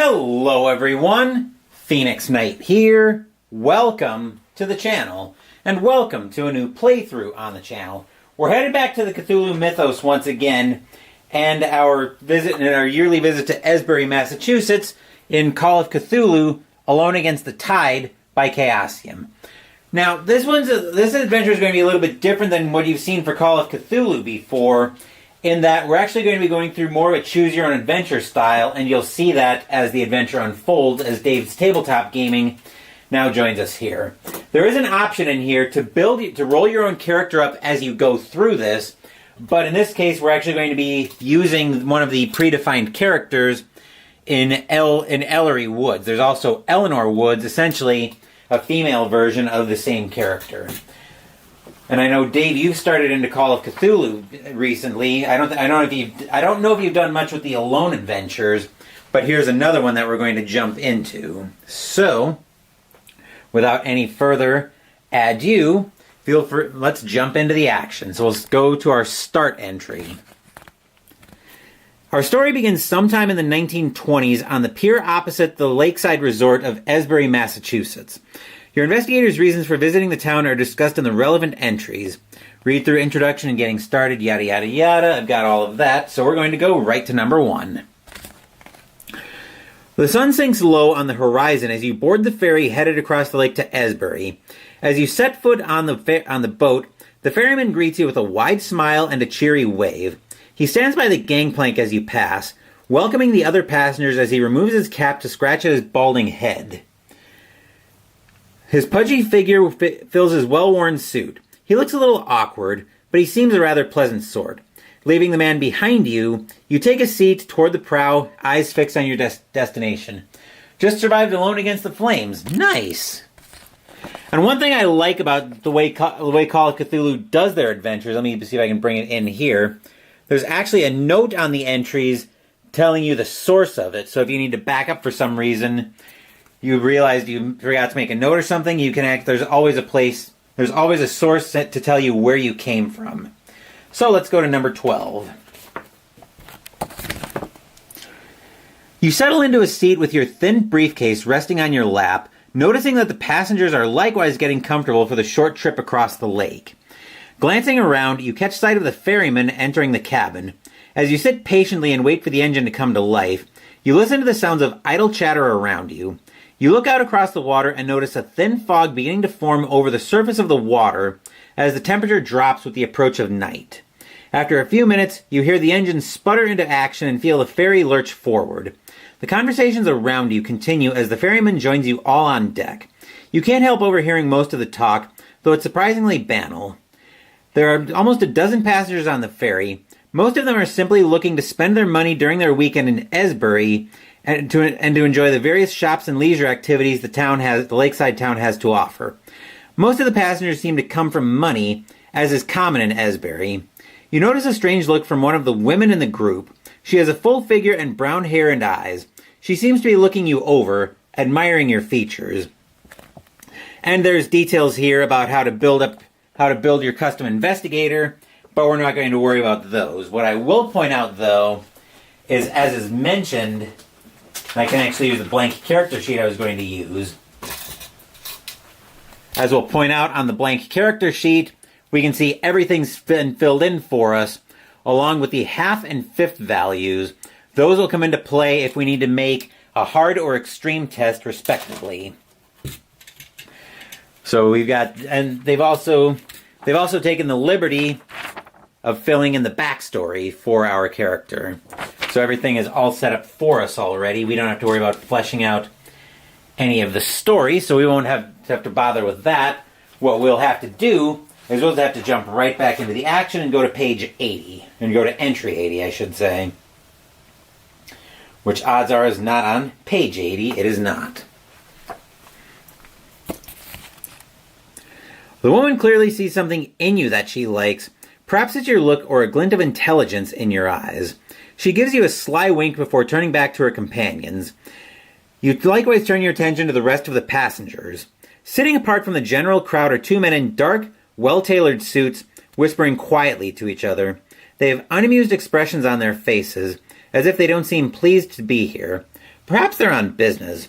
Hello everyone, Phoenix Knight here. Welcome to the channel, and welcome to a new playthrough on the channel. We're headed back to the Cthulhu Mythos once again, and our yearly visit to Esbury, Massachusetts, in Call of Cthulhu, Alone Against the Tide by Chaosium. Now, this adventure is going to be a little bit different than what you've seen for Call of Cthulhu before, in that we're actually going to be going through more of a choose-your-own-adventure style, and you'll see that as the adventure unfolds, as Dave's Tabletop Gaming now joins us here. There is an option in here to roll your own character up as you go through this, but in this case, we're actually going to be using one of the predefined characters in Ellery Woods. There's also Eleanor Woods, essentially a female version of the same character. And I know, Dave, you've started into Call of Cthulhu recently. I don't know if you've done much with the Alone adventures, but here's another one that we're going to jump into. So, without any further ado, let's jump into the action. So let's go to our start entry. Our story begins sometime in the 1920s on the pier opposite the lakeside resort of Esbury, Massachusetts. Your investigator's reasons for visiting the town are discussed in the relevant entries. Read through introduction and getting started, yada yada yada. I've got all of that, so we're going to go right to number 1. The sun sinks low on the horizon as you board the ferry headed across the lake to Esbury. As you set foot on the boat, the ferryman greets you with a wide smile and a cheery wave. He stands by the gangplank as you pass, welcoming the other passengers as he removes his cap to scratch at his balding head. His pudgy figure fills his well-worn suit. He looks a little awkward, but he seems a rather pleasant sort. Leaving the man behind you, you take a seat toward the prow, eyes fixed on your destination. Just survived Alone Against the Flames. Nice! And one thing I like about the way Call of Cthulhu does their adventures, let me see if I can bring it in here. There's actually a note on the entries telling you the source of it. So if you need to back up for some reason, you realized you forgot to make a note or something, there's always a source set to tell you where you came from. So let's go to number 12. You settle into a seat with your thin briefcase resting on your lap, noticing that the passengers are likewise getting comfortable for the short trip across the lake. Glancing around, you catch sight of the ferryman entering the cabin. As you sit patiently and wait for the engine to come to life, you listen to the sounds of idle chatter around you. You look out across the water and notice a thin fog beginning to form over the surface of the water as the temperature drops with the approach of night. After a few minutes, you hear the engine sputter into action and feel the ferry lurch forward. The conversations around you continue as the ferryman joins you all on deck. You can't help overhearing most of the talk, though it's surprisingly banal. There are almost a dozen passengers on the ferry. Most of them are simply looking to spend their money during their weekend in Esbury and to enjoy the various shops and leisure activities the lakeside town has to offer. Most of the passengers seem to come from money, as is common in Esbury. You notice a strange look from one of the women in the group. She has a full figure and brown hair and eyes. She seems to be looking you over, admiring your features. And there's details here about how to build your custom investigator, but we're not going to worry about those. What I will point out, though, is, as is mentioned, I can actually use the blank character sheet I was going to use. As we'll point out on the blank character sheet, we can see everything's been filled in for us, along with the half and fifth values. Those will come into play if we need to make a hard or extreme test, respectively. So we've got, and they've also taken the liberty of filling in the backstory for our character. So everything is all set up for us already. We don't have to worry about fleshing out any of the story, so we won't have to bother with that. What we'll have to do is we'll have to jump right back into the action and go to page 80. And go to entry 80, I should say. Which odds are is not on page 80. It is not. The woman clearly sees something in you that she likes. Perhaps it's your look or a glint of intelligence in your eyes. She gives you a sly wink before turning back to her companions. You likewise turn your attention to the rest of the passengers. Sitting apart from the general crowd are two men in dark, well-tailored suits, whispering quietly to each other. They have unamused expressions on their faces, as if they don't seem pleased to be here. Perhaps they're on business.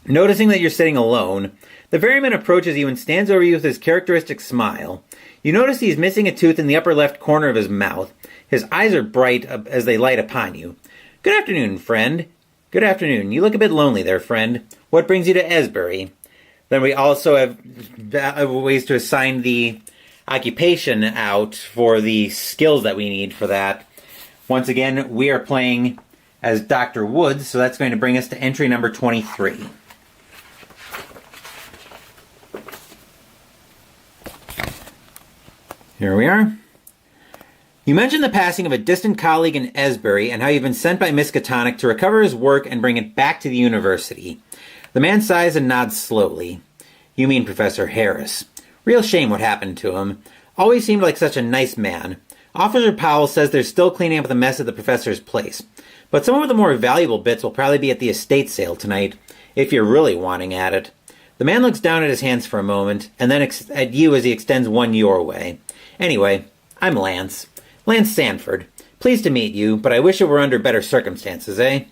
Noticing that you're sitting alone, the ferryman approaches you and stands over you with his characteristic smile. You notice he's missing a tooth in the upper left corner of his mouth. His eyes are bright as they light upon you. Good afternoon, friend. Good afternoon. You look a bit lonely there, friend. What brings you to Esbury? Then we also have ways to assign the occupation out for the skills that we need for that. Once again, we are playing as Dr. Woods, so that's going to bring us to entry number 23. Here we are. You mentioned the passing of a distant colleague in Esbury and how you've been sent by Miskatonic to recover his work and bring it back to the university. The man sighs and nods slowly. You mean Professor Harris. Real shame what happened to him. Always seemed like such a nice man. Officer Powell says they're still cleaning up the mess at the professor's place. But some of the more valuable bits will probably be at the estate sale tonight, if you're really wanting at it. The man looks down at his hands for a moment, and then at you as he extends one your way. Anyway, I'm Lance. Lance Sanford. Pleased to meet you, but I wish it were under better circumstances, eh?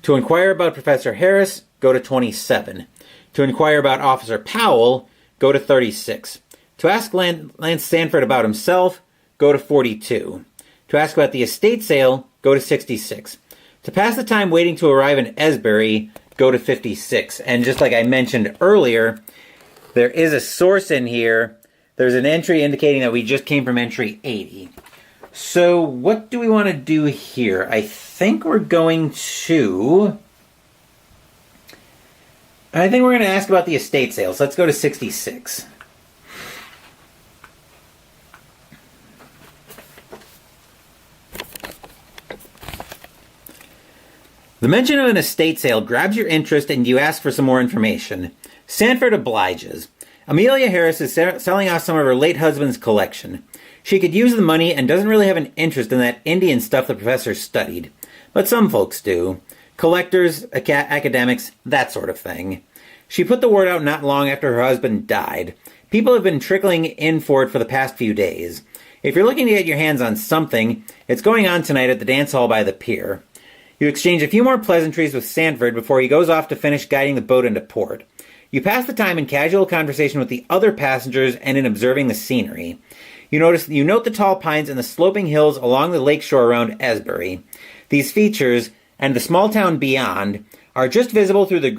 To inquire about Professor Harris, go to 27. To inquire about Officer Powell, go to 36. To ask Lance Sanford about himself, go to 42. To ask about the estate sale, go to 66. To pass the time waiting to arrive in Esbury, go to 56. And just like I mentioned earlier, there is a source in here. There's an entry indicating that we just came from entry 80. So what do we want to do here? I think we're going to ask about the estate sales. Let's go to 66. The mention of an estate sale grabs your interest and you ask for some more information. Sanford obliges. Amelia Harris is selling off some of her late husband's collection. She could use the money and doesn't really have an interest in that Indian stuff the professor studied. But some folks do. Collectors, academics, that sort of thing. She put the word out not long after her husband died. People have been trickling in for it for the past few days. If you're looking to get your hands on something, it's going on tonight at the dance hall by the pier. You exchange a few more pleasantries with Sanford before he goes off to finish guiding the boat into port. You pass the time in casual conversation with the other passengers and in observing the scenery. You note the tall pines and the sloping hills along the lakeshore around Esbury. These features, and the small town beyond, are just visible through the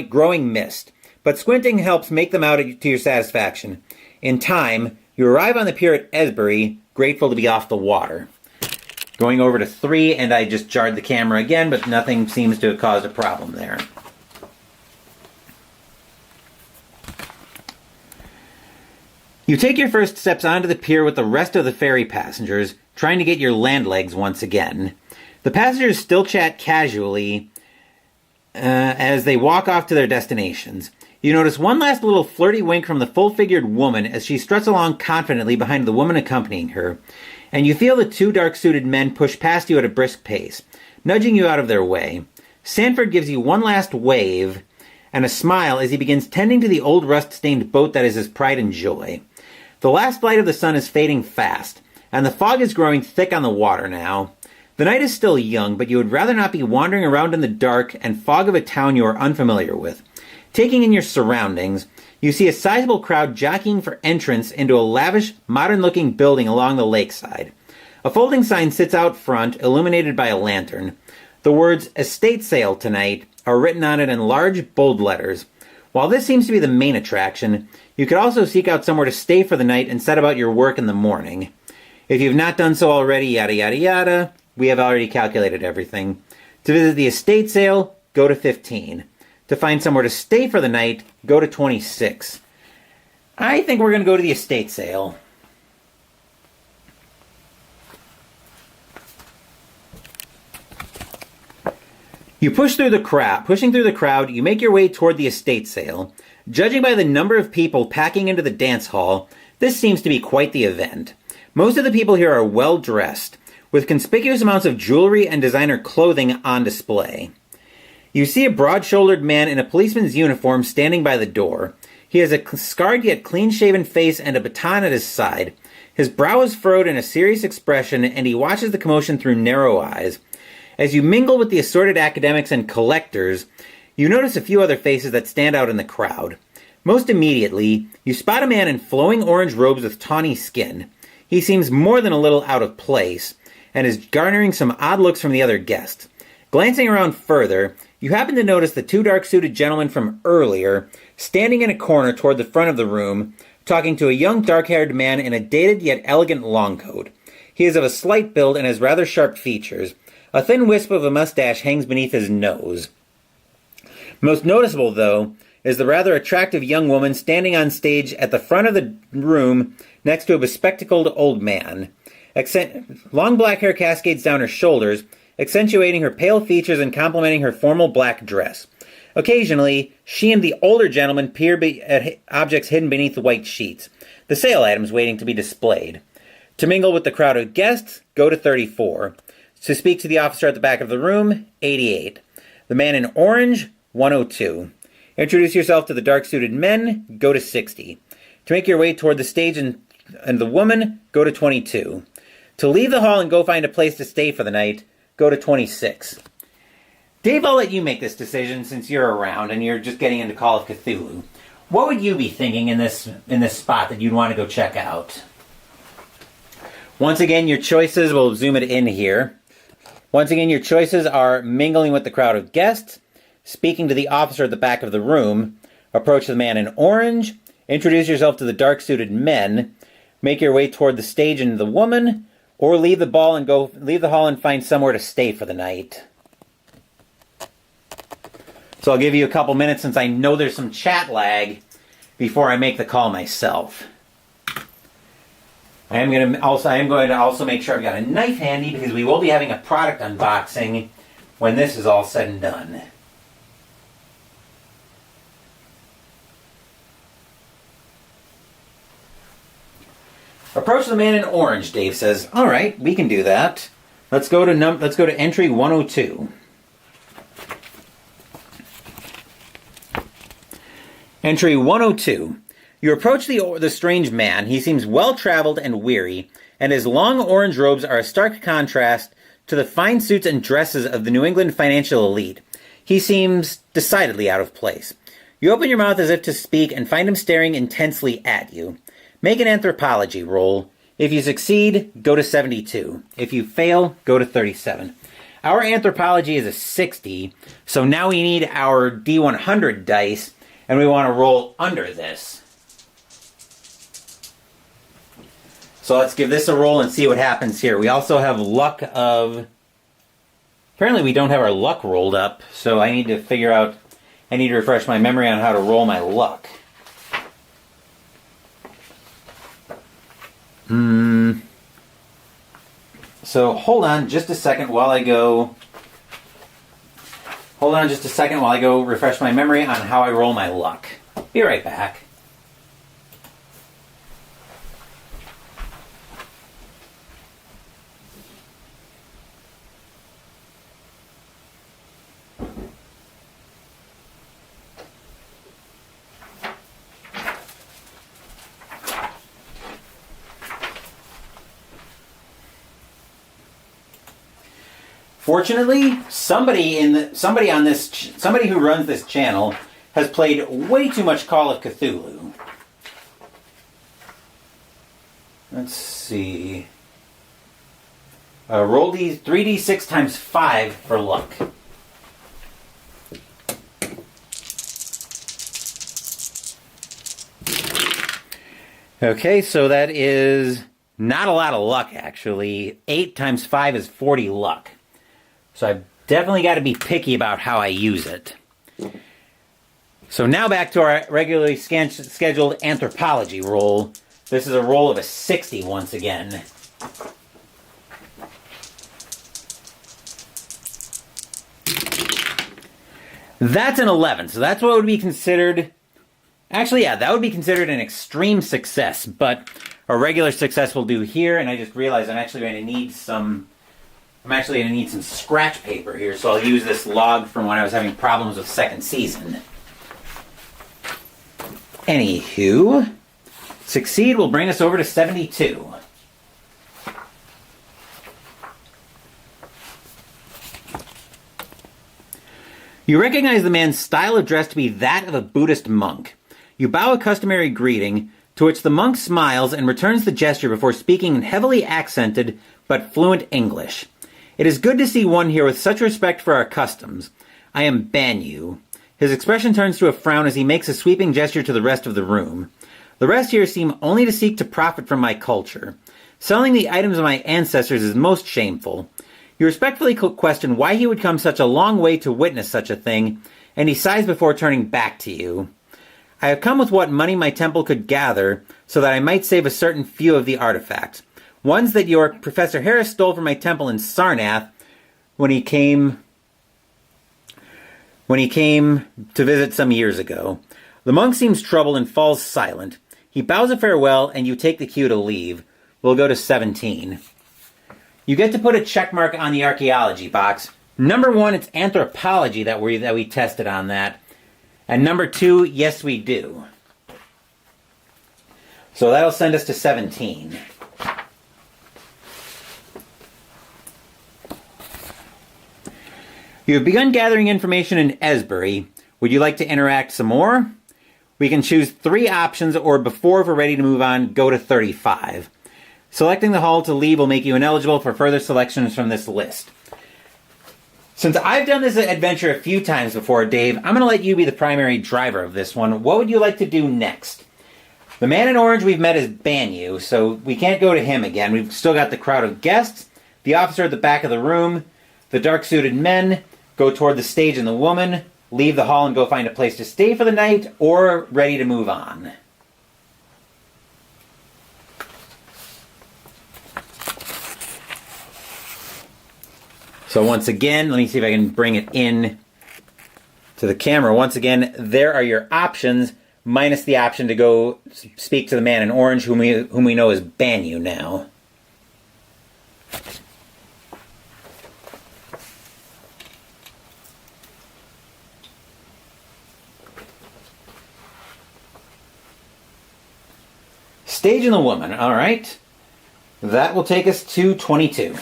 growing mist, but squinting helps make them out to your satisfaction. In time, you arrive on the pier at Esbury, grateful to be off the water. Going over to 3, and I just jarred the camera again, but nothing seems to have caused a problem there. You take your first steps onto the pier with the rest of the ferry passengers, trying to get your land legs once again. The passengers still chat casually as they walk off to their destinations. You notice one last little flirty wink from the full-figured woman as she struts along confidently behind the woman accompanying her, and you feel the two dark-suited men push past you at a brisk pace, nudging you out of their way. Sanford gives you one last wave and a smile as he begins tending to the old rust-stained boat that is his pride and joy. The last light of the sun is fading fast, and the fog is growing thick on the water now. The night is still young, but you would rather not be wandering around in the dark and fog of a town you are unfamiliar with. Taking in your surroundings, you see a sizable crowd jockeying for entrance into a lavish, modern-looking building along the lakeside. A folding sign sits out front, illuminated by a lantern. The words, "Estate Sale Tonight," are written on it in large, bold letters. While this seems to be the main attraction, you could also seek out somewhere to stay for the night and set about your work in the morning. If you've not done so already, yada yada yada, we have already calculated everything. To visit the estate sale, go to 15. To find somewhere to stay for the night, go to 26. I think we're going to go to the estate sale. You pushing through the crowd, you make your way toward the estate sale. Judging by the number of people packing into the dance hall, this seems to be quite the event. Most of the people here are well dressed, with conspicuous amounts of jewelry and designer clothing on display. You see a broad-shouldered man in a policeman's uniform standing by the door. He has a scarred yet clean-shaven face and a baton at his side. His brow is furrowed in a serious expression, and he watches the commotion through narrow eyes. As you mingle with the assorted academics and collectors, you notice a few other faces that stand out in the crowd. Most immediately, you spot a man in flowing orange robes with tawny skin. He seems more than a little out of place, and is garnering some odd looks from the other guests. Glancing around further, you happen to notice the two dark-suited gentlemen from earlier, standing in a corner toward the front of the room, talking to a young dark-haired man in a dated yet elegant long coat. He is of a slight build and has rather sharp features. A thin wisp of a mustache hangs beneath his nose. Most noticeable, though, is the rather attractive young woman standing on stage at the front of the room next to a bespectacled old man. Long black hair cascades down her shoulders, accentuating her pale features and complementing her formal black dress. Occasionally, she and the older gentleman peer at objects hidden beneath the white sheets, the sale items waiting to be displayed. To mingle with the crowd of guests, go to 34. To speak to the officer at the back of the room, 88. The man in orange, 102. Introduce yourself to the dark-suited men, go to 60. To make your way toward the stage and the woman, go to 22. To leave the hall and go find a place to stay for the night, go to 26. Dave, I'll let you make this decision since you're around and you're just getting into Call of Cthulhu. What would you be thinking in this spot that you'd want to go check out? Once again, your choices, we'll zoom it in here. Once again, your choices are mingling with the crowd of guests, speaking to the officer at the back of the room, approach the man in orange, introduce yourself to the dark-suited men, make your way toward the stage and the woman, or leave the hall and find somewhere to stay for the night. So I'll give you a couple minutes since I know there's some chat lag before I make the call myself. I am going to also make sure I've got a knife handy because we will be having a product unboxing when this is all said and done. Approach the man in orange, Dave says. All right, we can do that. Let's go to entry 102. Entry 102. You approach the strange man. He seems well-traveled and weary, and his long orange robes are a stark contrast to the fine suits and dresses of the New England financial elite. He seems decidedly out of place. You open your mouth as if to speak and find him staring intensely at you. Make an anthropology roll. If you succeed, go to 72. If you fail, go to 37. Our anthropology is a 60, so now we need our D100 dice, and we want to roll under this. So let's give this a roll and see what happens here. We also have luck of... Apparently we don't have our luck rolled up, so I need to refresh my memory on how to roll my luck. So hold on just a second while I go refresh my memory on how I roll my luck. Be right back. Fortunately, somebody who runs this channel has played way too much Call of Cthulhu. Let's see. Roll these 3d6 times 5 for luck. Okay, so that is not a lot of luck, actually. 8 times 5 is 40 luck. So I've definitely got to be picky about how I use it. So now back to our regularly scheduled anthropology roll. This is a roll of a 60 once again. That's an 11, so that's what would be considered... Actually, yeah, that would be considered an extreme success, but a regular success will do here, and I just realized I'm actually going to need some scratch paper here, so I'll use this log from when I was having problems with second season. Anywho, succeed will bring us over to 72. You recognize the man's style of dress to be that of a Buddhist monk. You bow a customary greeting, to which the monk smiles and returns the gesture before speaking in heavily accented but fluent English. It is good to see one here with such respect for our customs. I am Banyu. His expression turns to a frown as he makes a sweeping gesture to the rest of the room. The rest here seem only to seek to profit from my culture. Selling the items of my ancestors is most shameful. You respectfully question why he would come such a long way to witness such a thing, and he sighs before turning back to you. I have come with what money my temple could gather, so that I might save a certain few of the artifacts. Ones that your Professor Harris stole from my temple in Sarnath when he came to visit some years ago. The monk seems troubled and falls silent. He bows a farewell, and you take the cue to leave. We'll go to 17. You get to put a check mark on the archaeology box. Number 1, it's anthropology that we tested on that. And number 2, yes we do. So that'll send us to 17. You have begun gathering information in Esbury. Would you like to interact some more? We can choose 3 options, or before, if we're ready to move on, go to 35. Selecting the hall to leave will make you ineligible for further selections from this list. Since I've done this adventure a few times before, Dave, I'm going to let you be the primary driver of this one. What would you like to do next? The man in orange we've met is Banyu, so we can't go to him again. We've still got the crowd of guests, the officer at the back of the room, the dark-suited men, go toward the stage and the woman, leave the hall and go find a place to stay for the night, or ready to move on. So once again, let me see if I can bring it in to the camera. Once again, there are your options, minus the option to go speak to the man in orange, whom we know is Banyu now. Stage and the woman, all right. That will take us to 22.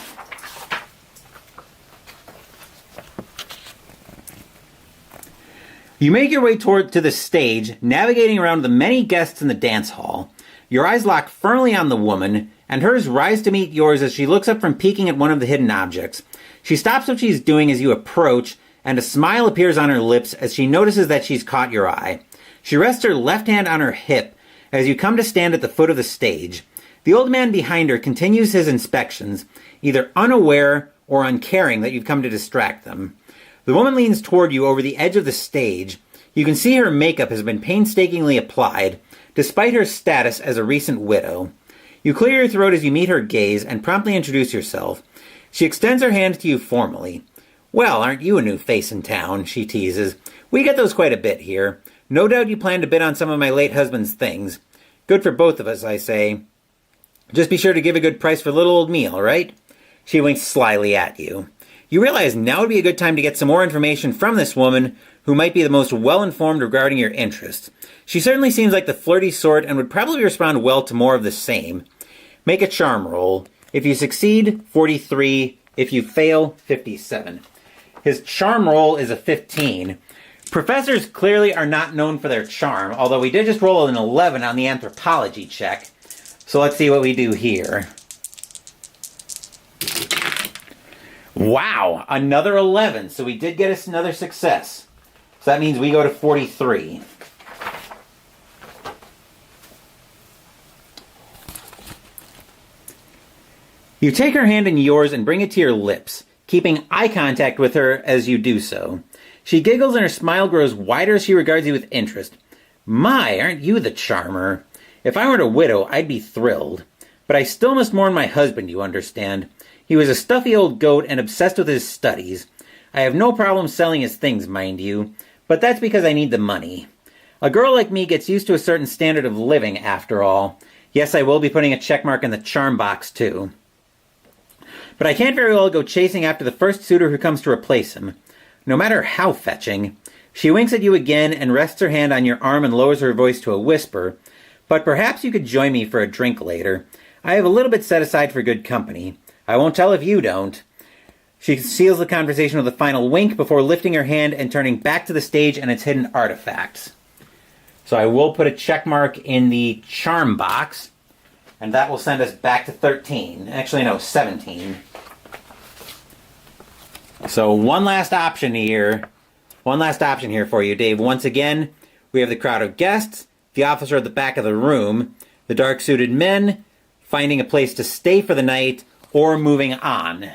You make your way to the stage, navigating around the many guests in the dance hall. Your eyes lock firmly on the woman, and hers rise to meet yours as she looks up from peeking at one of the hidden objects. She stops what she's doing as you approach, and a smile appears on her lips as she notices that she's caught your eye. She rests her left hand on her hip as you come to stand at the foot of the stage. The old man behind her continues his inspections, either unaware or uncaring that you've come to distract them. The woman leans toward you over the edge of the stage. You can see her makeup has been painstakingly applied, despite her status as a recent widow. You clear your throat as you meet her gaze and promptly introduce yourself. She extends her hand to you formally. "Well, aren't you a new face in town?" she teases. "We get those quite a bit here. No doubt you plan to bid on some of my late husband's things. Good for both of us, I say. Just be sure to give a good price for little old me, all right?" She winks slyly at you. You realize now would be a good time to get some more information from this woman, who might be the most well-informed regarding your interests. She certainly seems like the flirty sort and would probably respond well to more of the same. Make a charm roll. If you succeed, 43. If you fail, 57. His charm roll is a 15. Professors clearly are not known for their charm, although we did just roll an 11 on the anthropology check. So let's see what we do here. Wow, another 11. So we did get us another success. So that means we go to 43. You take her hand in yours and bring it to your lips, keeping eye contact with her as you do so. She giggles and her smile grows wider as she regards you with interest. "My, aren't you the charmer? If I weren't a widow, I'd be thrilled. But I still must mourn my husband, you understand. He was a stuffy old goat and obsessed with his studies. I have no problem selling his things, mind you, but that's because I need the money. A girl like me gets used to a certain standard of living, after all. Yes, I will be putting a checkmark in the charm box, too. But I can't very well go chasing after the first suitor who comes to replace him, no matter how fetching." She winks at you again and rests her hand on your arm and lowers her voice to a whisper. "But perhaps you could join me for a drink later. I have a little bit set aside for good company. I won't tell if you don't." She seals the conversation with a final wink before lifting her hand and turning back to the stage and its hidden artifacts. So I will put a check mark in the charm box, and that will send us back to 13. Actually, no, 17. So one last option here for you, Dave. Once again, we have the crowd of guests, the officer at the back of the room, the dark-suited men, finding a place to stay for the night, or moving on.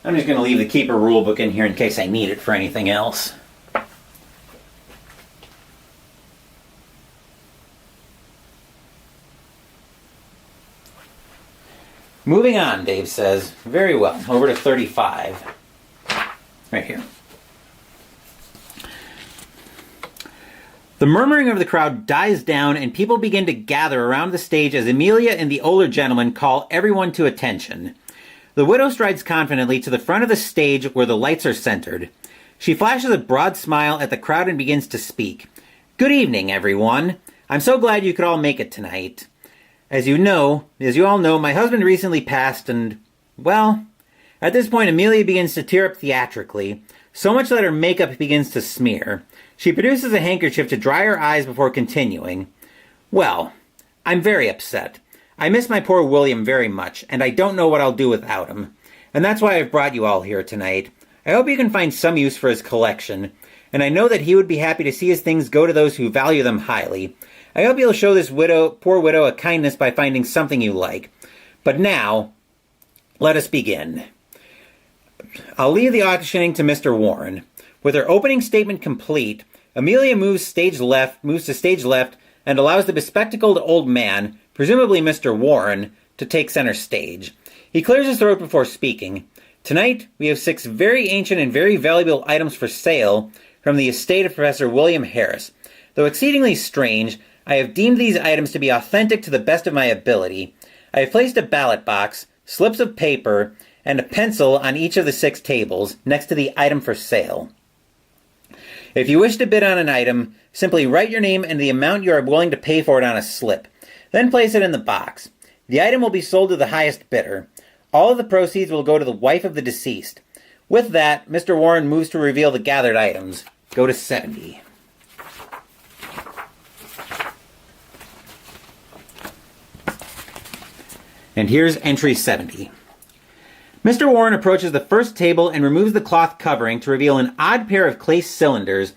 I'm just going to leave the Keeper rulebook in here in case I need it for anything else. Moving on, Dave says. Very well. Over to 35. Right here. The murmuring of the crowd dies down and people begin to gather around the stage as Amelia and the older gentleman call everyone to attention. The widow strides confidently to the front of the stage where the lights are centered. She flashes a broad smile at the crowd and begins to speak. Good evening, everyone. I'm so glad you could all make it tonight. As you all know, my husband recently passed and, well, at this point Amelia begins to tear up theatrically, so much that her makeup begins to smear. She produces a handkerchief to dry her eyes before continuing. Well, I'm very upset. I miss my poor William very much, and I don't know what I'll do without him. And that's why I've brought you all here tonight. I hope you can find some use for his collection, and I know that he would be happy to see his things go to those who value them highly. I hope you'll show this poor widow a kindness by finding something you like. But now, let us begin. I'll leave the auctioning to Mr. Warren. With her opening statement complete, Amelia moves to stage left and allows the bespectacled old man, presumably Mr. Warren, to take center stage. He clears his throat before speaking. Tonight, we have 6 very ancient and very valuable items for sale from the estate of Professor William Harris. Though exceedingly strange, I have deemed these items to be authentic to the best of my ability. I have placed a ballot box, slips of paper, and a pencil on each of the 6 tables next to the item for sale. If you wish to bid on an item, simply write your name and the amount you are willing to pay for it on a slip. Then place it in the box. The item will be sold to the highest bidder. All of the proceeds will go to the wife of the deceased. With that, Mr. Warren moves to reveal the gathered items. Go to 70. And here's entry 70. Mr. Warren approaches the first table and removes the cloth covering to reveal an odd pair of clay cylinders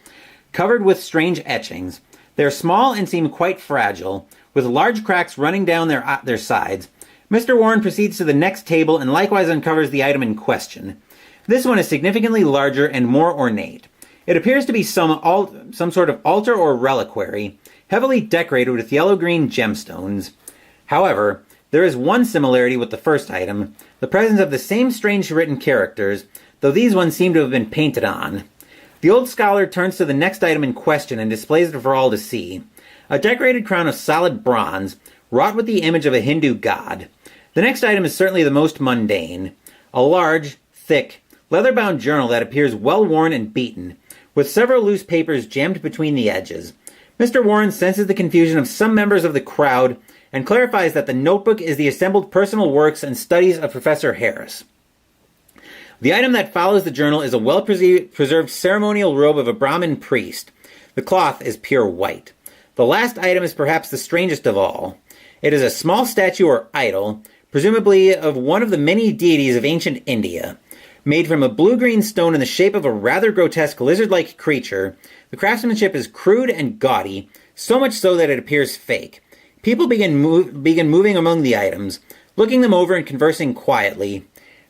covered with strange etchings. They are small and seem quite fragile, with large cracks running down their sides. Mr. Warren proceeds to the next table and likewise uncovers the item in question. This one is significantly larger and more ornate. It appears to be some sort of altar or reliquary, heavily decorated with yellow-green gemstones. However, there is one similarity with the first item, the presence of the same strange written characters, though these ones seem to have been painted on. The old scholar turns to the next item in question and displays it for all to see. A decorated crown of solid bronze, wrought with the image of a Hindu god. The next item is certainly the most mundane. A large, thick, leather-bound journal that appears well-worn and beaten, with several loose papers jammed between the edges. Mr. Warren senses the confusion of some members of the crowd and clarifies that the notebook is the assembled personal works and studies of Professor Harris. The item that follows the journal is a well-preserved ceremonial robe of a Brahmin priest. The cloth is pure white. The last item is perhaps the strangest of all. It is a small statue or idol, presumably of one of the many deities of ancient India. Made from a blue-green stone in the shape of a rather grotesque lizard-like creature, the craftsmanship is crude and gaudy, so much so that it appears fake. People begin moving among the items, looking them over and conversing quietly.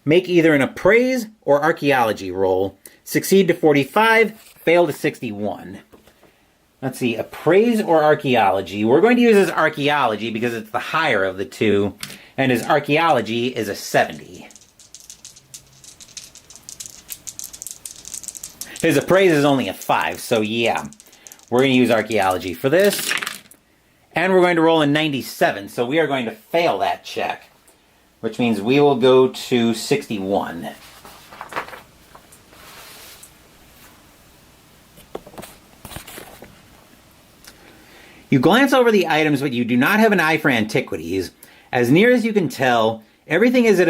Make either an appraise or archaeology roll. Succeed to 45, fail to 61. Let's see, appraise or archaeology. We're going to use his archaeology because it's the higher of the two, and his archaeology is a 70. His appraise is only a 5, so yeah. We're going to use archaeology for this. And we're going to roll a 97, so we are going to fail that check, which means we will go to 61. You glance over the items, but you do not have an eye for antiquities. As near as you can tell, everything is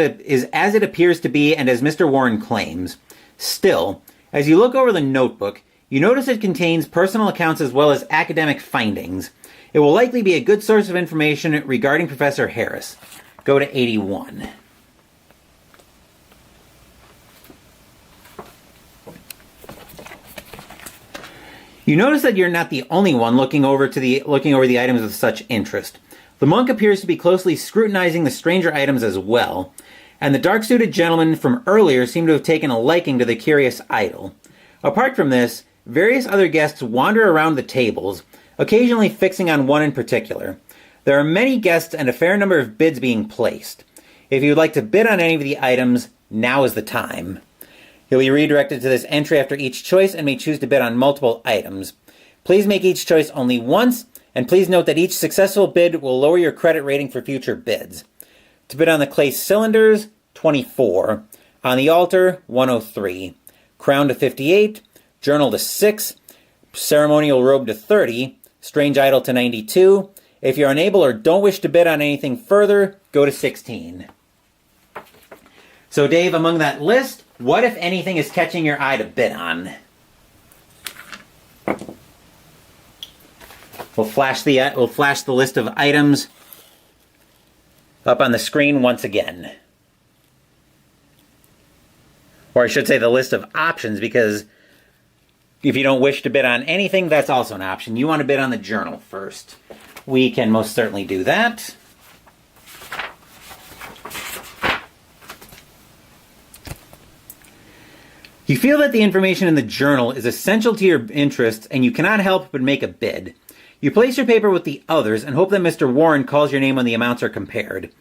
as it appears to be and as Mr. Warren claims. Still, as you look over the notebook, you notice it contains personal accounts as well as academic findings. It will likely be a good source of information regarding Professor Harris. Go to 81. You notice that you're not the only one looking over the items with such interest. The monk appears to be closely scrutinizing the stranger items as well, and the dark-suited gentleman from earlier seemed to have taken a liking to the curious idol. Apart from this, various other guests wander around the tables, occasionally fixing on one in particular. There are many guests and a fair number of bids being placed. If you would like to bid on any of the items, now is the time. You'll be redirected to this entry after each choice and may choose to bid on multiple items. Please make each choice only once, and please note that each successful bid will lower your credit rating for future bids. To bid on the clay cylinders, 24. On the altar, 103. Crown to 58. Journal to 6. Ceremonial robe to 30. Strange idol to 92. If you're unable or don't wish to bid on anything further, go to 16. So Dave, among that list, what, if anything, is catching your eye to bid on? We'll flash the list of items up on the screen once again. Or I should say the list of options, because if you don't wish to bid on anything, that's also an option. You want to bid on the journal first. We can most certainly do that. You feel that the information in the journal is essential to your interests, and you cannot help but make a bid. You place your paper with the others and hope that Mr. Warren calls your name when the amounts are compared.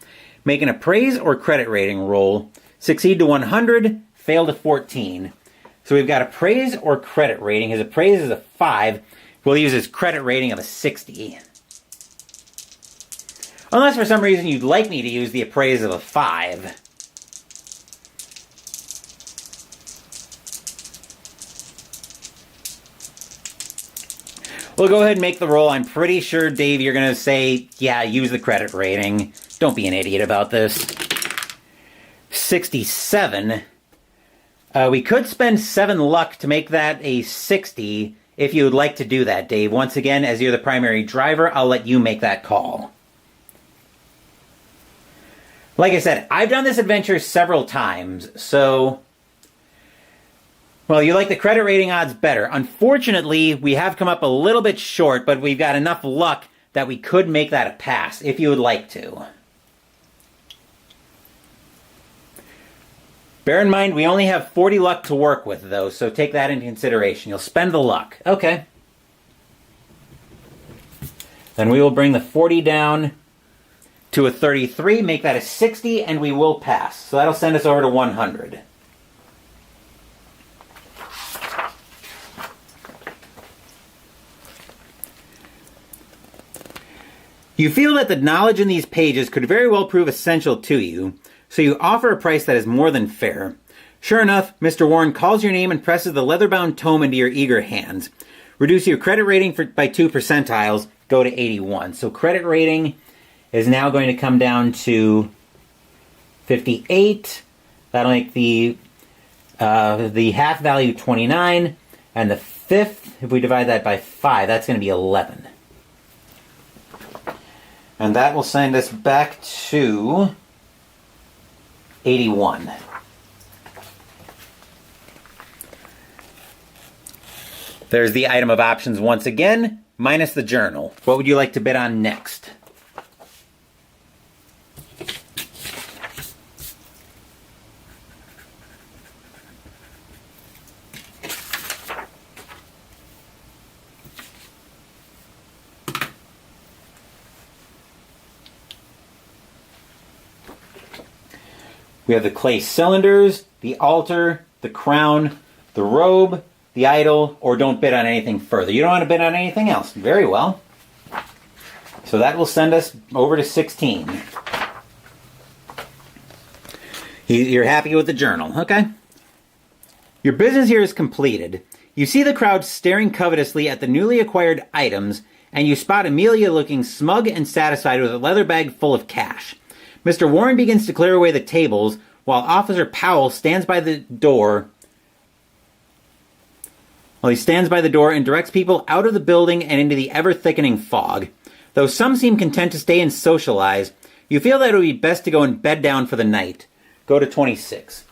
Make an appraise or credit rating roll. Succeed to 100, fail to 14. So we've got appraise or credit rating. His appraise is a 5. We'll use his credit rating of a 60. Unless for some reason you'd like me to use the appraise of a 5. We'll go ahead and make the roll. I'm pretty sure, Dave, you're going to say, yeah, use the credit rating. Don't be an idiot about this. 67. We could spend 7 luck to make that a 60 if you would like to do that, Dave. Once again, as you're the primary driver, I'll let you make that call. Like I said, I've done this adventure several times, so... Well, you like the credit rating odds better. Unfortunately, we have come up a little bit short, but we've got enough luck that we could make that a pass, if you would like to. Bear in mind, we only have 40 luck to work with, though, so take that into consideration. You'll spend the luck. Okay. Then we will bring the 40 down to a 33, make that a 60, and we will pass. So that'll send us over to 100. You feel that the knowledge in these pages could very well prove essential to you, so you offer a price that is more than fair. Sure enough, Mr. Warren calls your name and presses the leather-bound tome into your eager hands. Reduce your credit rating by 2 percentiles, go to 81. So credit rating is now going to come down to 58. That'll make the half value 29, and the fifth, if we divide that by 5, that's going to be 11. And that will send us back to 81. There's the item of options once again, minus the journal. What would you like to bid on next? We have the clay cylinders, the altar, the crown, the robe, the idol, or don't bid on anything further. You don't want to bid on anything else. Very well. So that will send us over to 16. You're happy with the journal, okay? Your business here is completed. You see the crowd staring covetously at the newly acquired items and you spot Amelia looking smug and satisfied with a leather bag full of cash. Mr. Warren begins to clear away the tables, while Officer Powell stands by the door. He stands by the door and directs people out of the building and into the ever-thickening fog. Though some seem content to stay and socialize, you feel that it would be best to go and bed down for the night. Go to 26.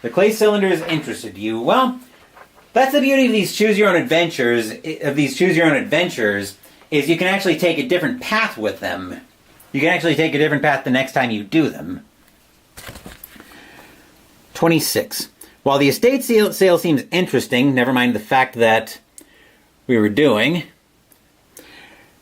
The clay cylinders interested you. Well, that's the beauty of these choose-your-own adventures. Is you can actually take a different path with them. You can actually take a different path the next time you do them. 26. While the estate sale seems interesting, never mind the fact that we were doing,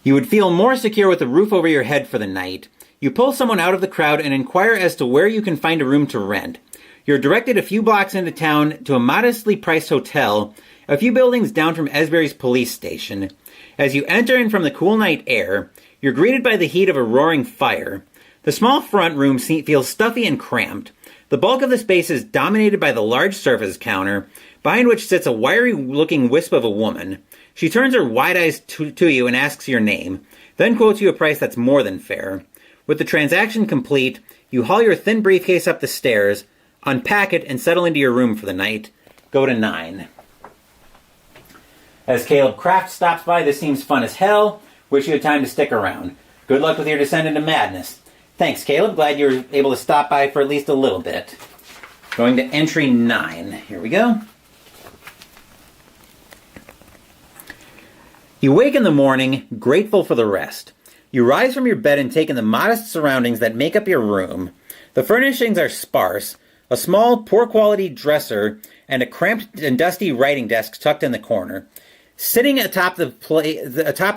you would feel more secure with a roof over your head for the night. You pull someone out of the crowd and inquire as to where you can find a room to rent. You're directed a few blocks into town to a modestly priced hotel, a few buildings down from Esbury's police station. As you enter in from the cool night air, you're greeted by the heat of a roaring fire. The small front room feels stuffy and cramped. The bulk of the space is dominated by the large surface counter, behind which sits a wiry-looking wisp of a woman. She turns her wide eyes to you and asks your name, then quotes you a price that's more than fair. With the transaction complete, you haul your thin briefcase up the stairs, unpack it, and settle into your room for the night. Go to 9. As Caleb Kraft stops by, this seems fun as hell. Wish you had time to stick around. Good luck with your descent into madness. Thanks, Caleb. Glad you were able to stop by for at least a little bit. Going to entry 9. Here we go. You wake in the morning, grateful for the rest. You rise from your bed and take in the modest surroundings that make up your room. The furnishings are sparse, a small, poor-quality dresser, and a cramped and dusty writing desk tucked in the corner. Sitting atop the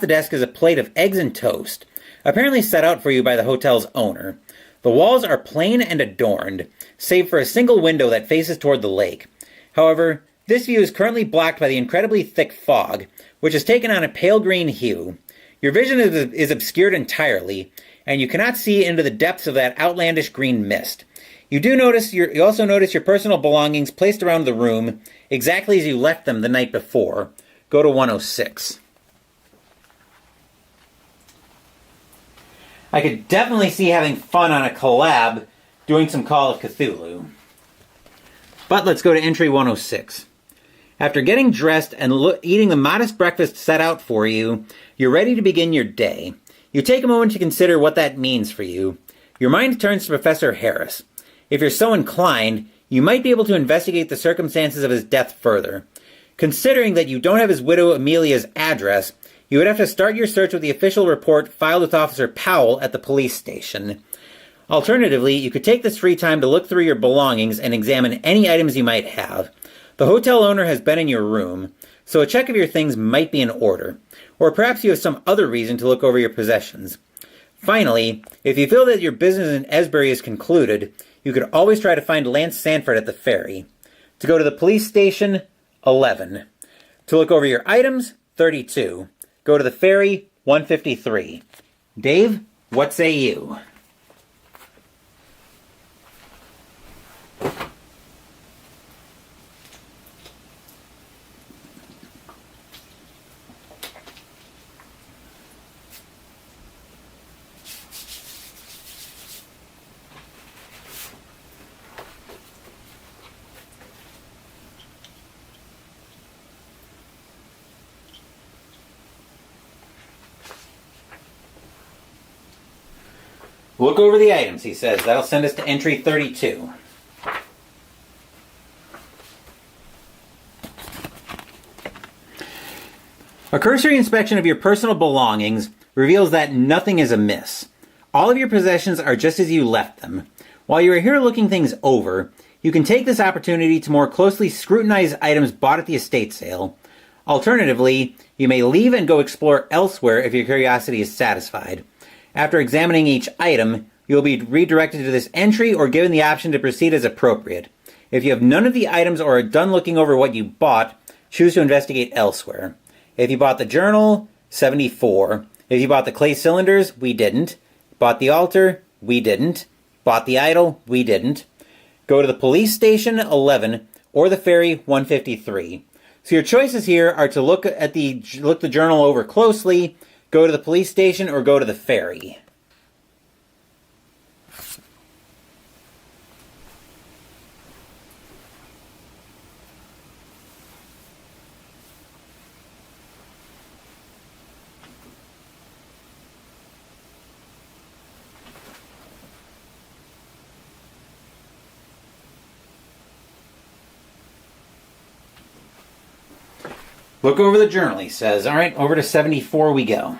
desk is a plate of eggs and toast, apparently set out for you by the hotel's owner. The walls are plain and adorned, save for a single window that faces toward the lake. However, this view is currently blocked by the incredibly thick fog, which has taken on a pale green hue. Your vision is obscured entirely, and you cannot see into the depths of that outlandish green mist. You also notice your personal belongings placed around the room, exactly as you left them the night before. Go to 106. I could definitely see having fun on a collab doing some Call of Cthulhu. But let's go to entry 106. After getting dressed and eating the modest breakfast set out for you, you're ready to begin your day. You take a moment to consider what that means for you. Your mind turns to Professor Harris. If you're so inclined, you might be able to investigate the circumstances of his death further. Considering that you don't have his widow Amelia's address, you would have to start your search with the official report filed with Officer Powell at the police station. Alternatively, you could take this free time to look through your belongings and examine any items you might have. The hotel owner has been in your room, so a check of your things might be in order. Or perhaps you have some other reason to look over your possessions. Finally, if you feel that your business in Esbury is concluded, you could always try to find Lance Sanford at the ferry. To go to the police station, 11. To look over your items, 32. Go to the ferry, 153. Dave, what say you? Look over the items, he says. That'll send us to entry 32. A cursory inspection of your personal belongings reveals that nothing is amiss. All of your possessions are just as you left them. While you are here looking things over, you can take this opportunity to more closely scrutinize items bought at the estate sale. Alternatively, you may leave and go explore elsewhere if your curiosity is satisfied. After examining each item, you will be redirected to this entry or given the option to proceed as appropriate. If you have none of the items or are done looking over what you bought, choose to investigate elsewhere. If you bought the journal, 74. If you bought the clay cylinders, we didn't. Bought the altar, we didn't. Bought the idol, we didn't. Go to the police station, 11, or the ferry, 153. So your choices here are to look the journal over closely, go to the police station, or go to the ferry? Look over the journal, he says. All right, over to 74 we go.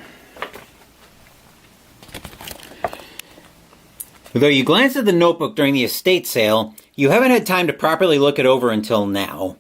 Though you glanced at the notebook during the estate sale, you haven't had time to properly look it over until now.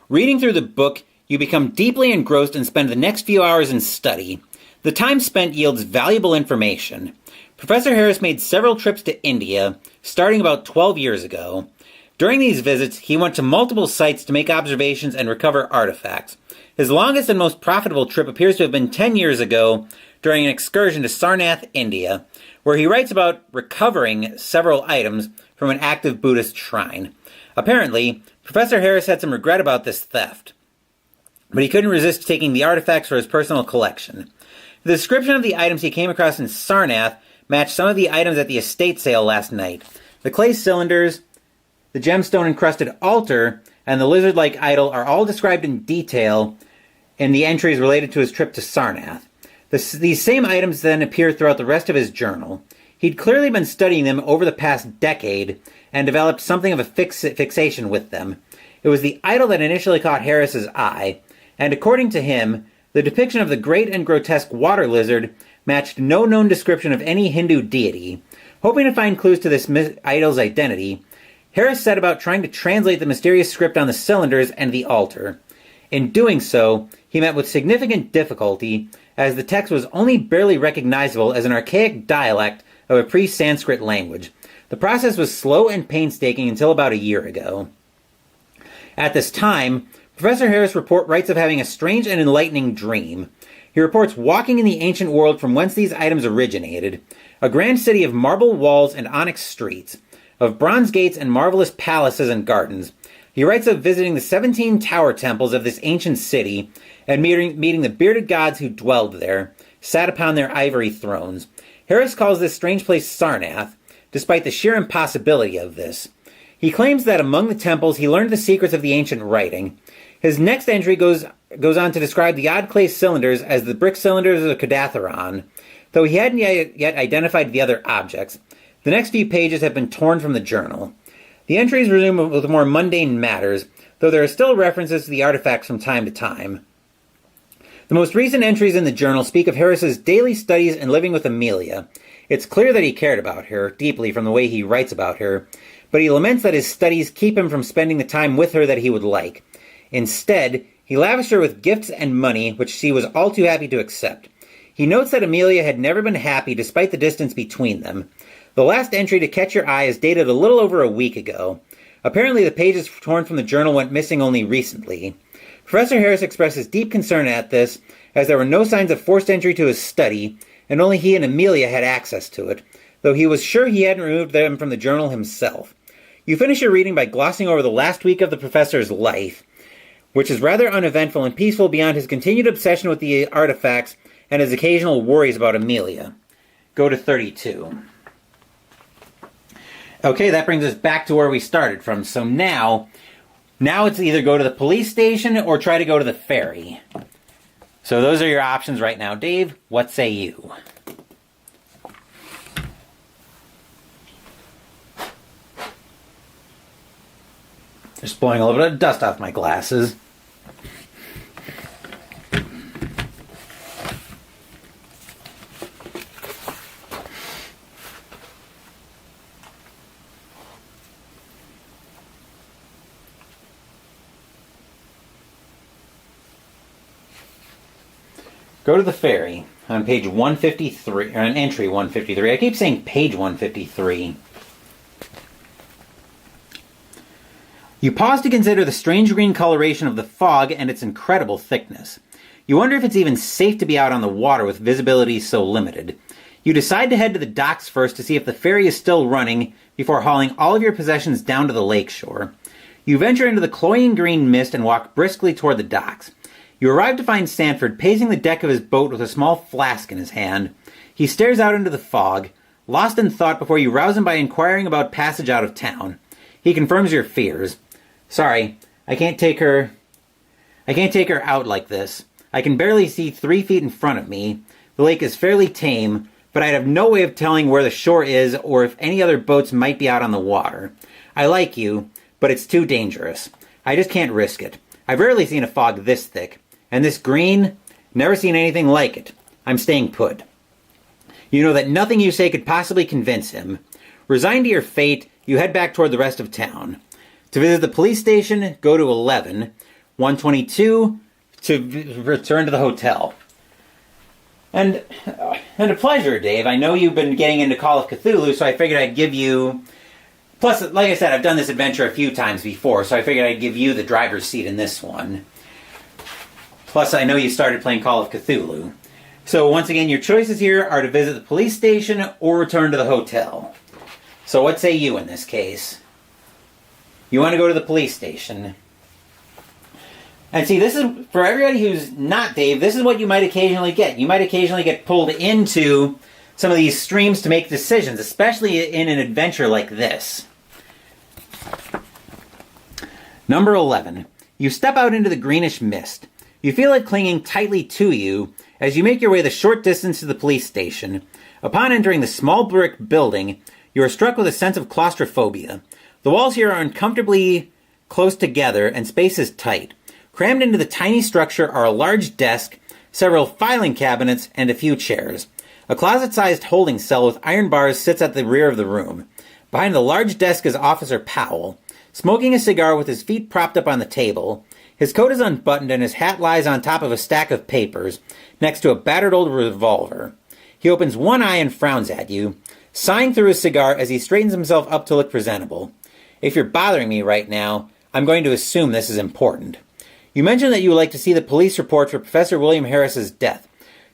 Reading through the book, you become deeply engrossed and spend the next few hours in study. The time spent yields valuable information. Professor Harris made several trips to India, starting about 12 years ago. During these visits, he went to multiple sites to make observations and recover artifacts. His longest and most profitable trip appears to have been 10 years ago during an excursion to Sarnath, India, where he writes about recovering several items from an active Buddhist shrine. Apparently, Professor Harris had some regret about this theft, but he couldn't resist taking the artifacts for his personal collection. The description of the items he came across in Sarnath matched some of the items at the estate sale last night. The clay cylinders, the gemstone-encrusted altar, and the lizard-like idol are all described in detail in the entries related to his trip to Sarnath. These same items then appear throughout the rest of his journal. He'd clearly been studying them over the past decade and developed something of a fixation with them. It was the idol that initially caught Harris's eye, and according to him, the depiction of the great and grotesque water lizard matched no known description of any Hindu deity. Hoping to find clues to this idol's identity, Harris set about trying to translate the mysterious script on the cylinders and the altar. In doing so, he met with significant difficulty, as the text was only barely recognizable as an archaic dialect of a pre-Sanskrit language. The process was slow and painstaking until about a year ago. At this time, Professor Harris writes of having a strange and enlightening dream. He reports walking in the ancient world from whence these items originated, a grand city of marble walls and onyx streets, of bronze gates and marvelous palaces and gardens. He writes of visiting the 17 tower temples of this ancient city and meeting the bearded gods who dwelled there, sat upon their ivory thrones. Harris calls this strange place Sarnath, despite the sheer impossibility of this. He claims that among the temples he learned the secrets of the ancient writing. His next entry goes on to describe the odd clay cylinders as the brick cylinders of Kadatheron, though he hadn't yet identified the other objects. The next few pages have been torn from the journal. The entries resume with more mundane matters, though there are still references to the artifacts from time to time. The most recent entries in the journal speak of Harris's daily studies and living with Amelia. It's clear that he cared about her deeply from the way he writes about her, but he laments that his studies keep him from spending the time with her that he would like. Instead, he lavished her with gifts and money, which she was all too happy to accept. He notes that Amelia had never been happy despite the distance between them. The last entry to catch your eye is dated a little over a week ago. Apparently the pages torn from the journal went missing only recently. Professor Harris expresses deep concern at this, as there were no signs of forced entry to his study, and only he and Amelia had access to it, though he was sure he hadn't removed them from the journal himself. You finish your reading by glossing over the last week of the professor's life, which is rather uneventful and peaceful beyond his continued obsession with the artifacts and his occasional worries about Amelia. Go to 32. Okay, that brings us back to where we started from. So now it's either go to the police station or try to go to the ferry. So those are your options right now. Dave, what say you? Just blowing a little bit of dust off my glasses. Go to the ferry on page 153, or on entry 153. I keep saying page 153. You pause to consider the strange green coloration of the fog and its incredible thickness. You wonder if it's even safe to be out on the water with visibility so limited. You decide to head to the docks first to see if the ferry is still running before hauling all of your possessions down to the lakeshore. You venture into the cloying green mist and walk briskly toward the docks. You arrive to find Sanford pacing the deck of his boat with a small flask in his hand. He stares out into the fog, lost in thought before you rouse him by inquiring about passage out of town. He confirms your fears. Sorry, I can't take her out like this. I can barely see 3 feet in front of me. The lake is fairly tame, but I'd have no way of telling where the shore is or if any other boats might be out on the water. I like you, but it's too dangerous. I just can't risk it. I've rarely seen a fog this thick. And this green? Never seen anything like it. I'm staying put. You know that nothing you say could possibly convince him. Resigned to your fate, you head back toward the rest of town. To visit the police station, go to 11. 122 to return to the hotel. And a pleasure, Dave. I know you've been getting into Call of Cthulhu, so I figured I'd give you... Plus, like I said, I've done this adventure a few times before, so I figured I'd give you the driver's seat in this one. Plus, I know you started playing Call of Cthulhu. So once again, your choices here are to visit the police station or return to the hotel. So what say you in this case? You want to go to the police station. And see, this is, for everybody who's not Dave, this is what you might occasionally get. You might occasionally get pulled into some of these streams to make decisions, especially in an adventure like this. Number 11. You step out into the greenish mist. You feel it clinging tightly to you as you make your way the short distance to the police station. Upon entering the small brick building, you are struck with a sense of claustrophobia. The walls here are uncomfortably close together and space is tight. Crammed into the tiny structure are a large desk, several filing cabinets, and a few chairs. A closet-sized holding cell with iron bars sits at the rear of the room. Behind the large desk is Officer Powell, smoking a cigar with his feet propped up on the table. His coat is unbuttoned and his hat lies on top of a stack of papers, next to a battered old revolver. He opens one eye and frowns at you, sighing through his cigar as he straightens himself up to look presentable. If you're bothering me right now, I'm going to assume this is important. You mention that you would like to see the police report for Professor William Harris's death,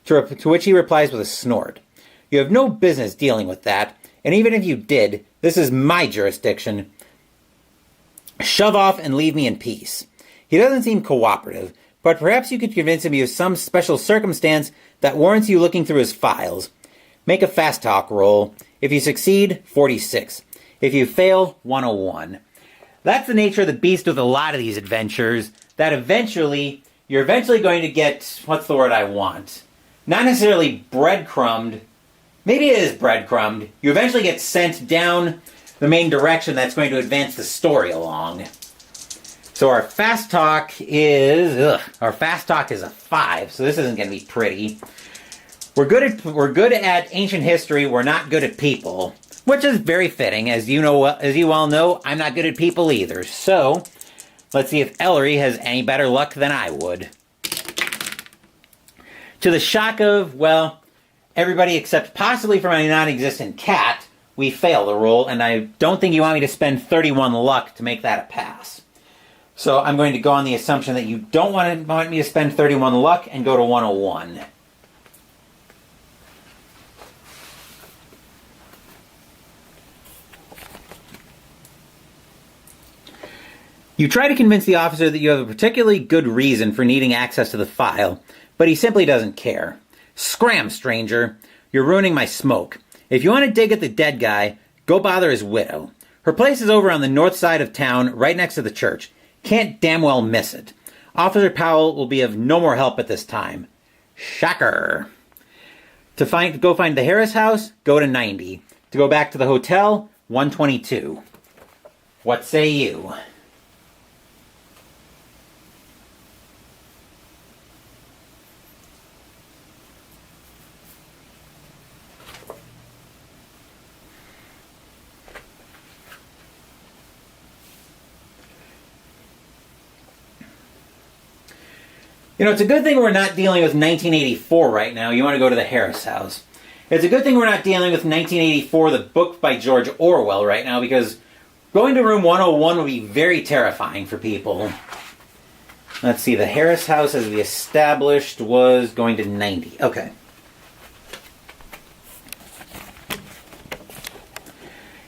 to which he replies with a snort. You have no business dealing with that, and even if you did, this is my jurisdiction. Shove off and leave me in peace. He doesn't seem cooperative, but perhaps you could convince him you have some special circumstance that warrants you looking through his files. Make a fast talk roll. If you succeed, 46. If you fail, 101. That's the nature of the beast with a lot of these adventures, that you're eventually going to get, what's the word I want? Not necessarily breadcrumbed. Maybe it is breadcrumbed. You eventually get sent down the main direction that's going to advance the story along. So our fast talk is a 5, so this isn't going to be pretty. We're good at ancient history. We're not good at people, which is very fitting, as you all know. I'm not good at people either. So let's see if Ellery has any better luck than I would. To the shock of, well, everybody except possibly for my non-existent cat, we fail the roll, and I don't think you want me to spend 31 luck to make that a pass. So I'm going to go on the assumption that you don't want me to spend 31 luck and go to 101. You try to convince the officer that you have a particularly good reason for needing access to the file, but he simply doesn't care. Scram, stranger. You're ruining my smoke. If you want to dig at the dead guy, go bother his widow. Her place is over on the north side of town, right next to the church. Can't damn well miss it. Officer Powell will be of no more help at this time. Shocker. To go find the Harris house, go to 90. To go back to the hotel, 122. What say you? You know, it's a good thing we're not dealing with 1984 right now. You want to go to the Harris house. It's a good thing we're not dealing with 1984, the book by George Orwell right now, because going to room 101 would be very terrifying for people. Let's see, the Harris house, as we established, was going to 90. Okay.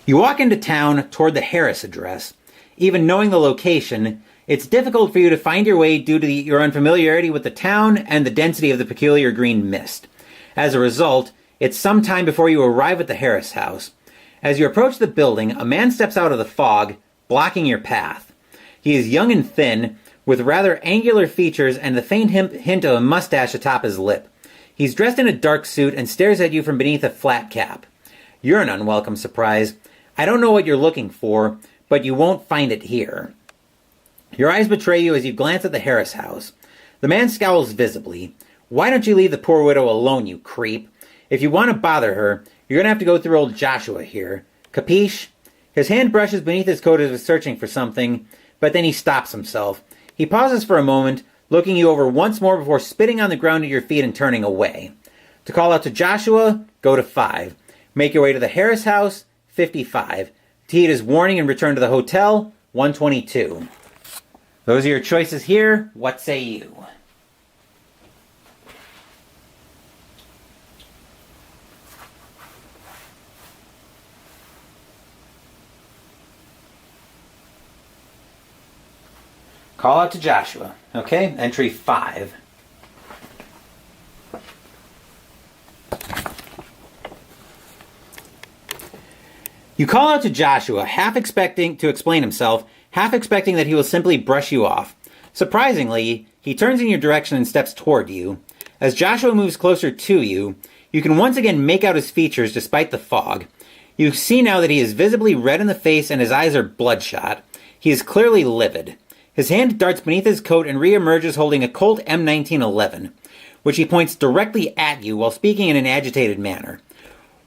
You walk into town toward the Harris address. Even knowing the location, It's difficult for you to find your way due to your unfamiliarity with the town and the density of the peculiar green mist. As a result, it's some time before you arrive at the Harris house. As you approach the building, a man steps out of the fog, blocking your path. He is young and thin, with rather angular features and the faint hint of a mustache atop his lip. He's dressed in a dark suit and stares at you from beneath a flat cap. You're an unwelcome surprise. I don't know what you're looking for, but you won't find it here. Your eyes betray you as you glance at the Harris house. The man scowls visibly. Why don't you leave the poor widow alone, you creep? If you want to bother her, you're going to have to go through old Joshua here. Capiche? His hand brushes beneath his coat as if searching for something, but then he stops himself. He pauses for a moment, looking you over once more before spitting on the ground at your feet and turning away. To call out to Joshua, go to 5. Make your way to the Harris house, 55. To heed his warning and return to the hotel, 122. Those are your choices here. What say you? Call out to Joshua. Okay, entry 5. You call out to Joshua, half expecting to explain himself, half expecting that he will simply brush you off. Surprisingly, he turns in your direction and steps toward you. As Joshua moves closer to you, you can once again make out his features despite the fog. You see now that he is visibly red in the face and his eyes are bloodshot. He is clearly livid. His hand darts beneath his coat and re-emerges holding a Colt M1911, which he points directly at you while speaking in an agitated manner.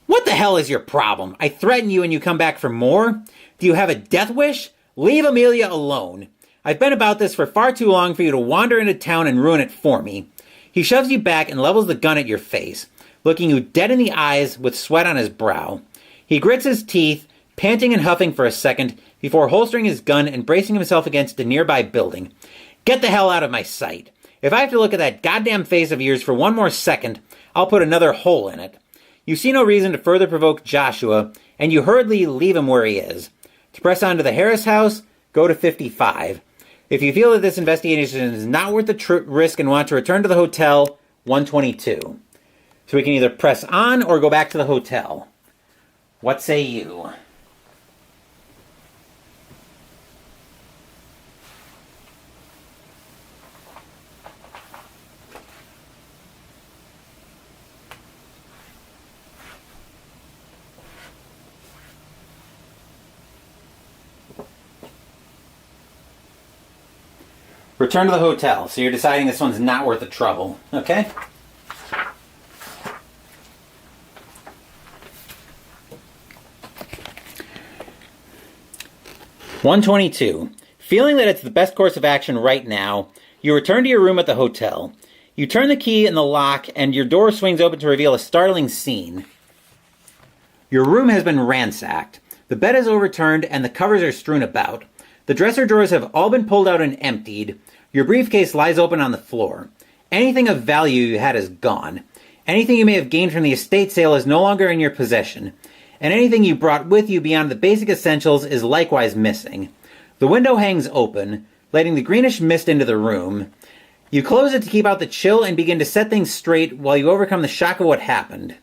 What the hell is your problem? I threaten you and you come back for more? Do you have a death wish? Leave Amelia alone. I've been about this for far too long for you to wander into town and ruin it for me. He shoves you back and levels the gun at your face, looking you dead in the eyes with sweat on his brow. He grits his teeth, panting and huffing for a second, before holstering his gun and bracing himself against a nearby building. Get the hell out of my sight. If I have to look at that goddamn face of yours for one more second, I'll put another hole in it. You see no reason to further provoke Joshua, and you hurriedly leave him where he is. To press on to the Harris house, go to 55. If you feel that this investigation is not worth the risk and want to return to the hotel, 122. So we can either press on or go back to the hotel. What say you? Return to the hotel. So you're deciding this one's not worth the trouble. Okay? $122. Feeling that it's the best course of action right now, you return to your room at the hotel. You turn the key in the lock and your door swings open to reveal a startling scene. Your room has been ransacked. The bed is overturned and the covers are strewn about. The dresser drawers have all been pulled out and emptied. Your briefcase lies open on the floor. Anything of value you had is gone. Anything you may have gained from the estate sale is no longer in your possession. And anything you brought with you beyond the basic essentials is likewise missing. The window hangs open, letting the greenish mist into the room. You close it to keep out the chill and begin to set things straight while you overcome the shock of what happened.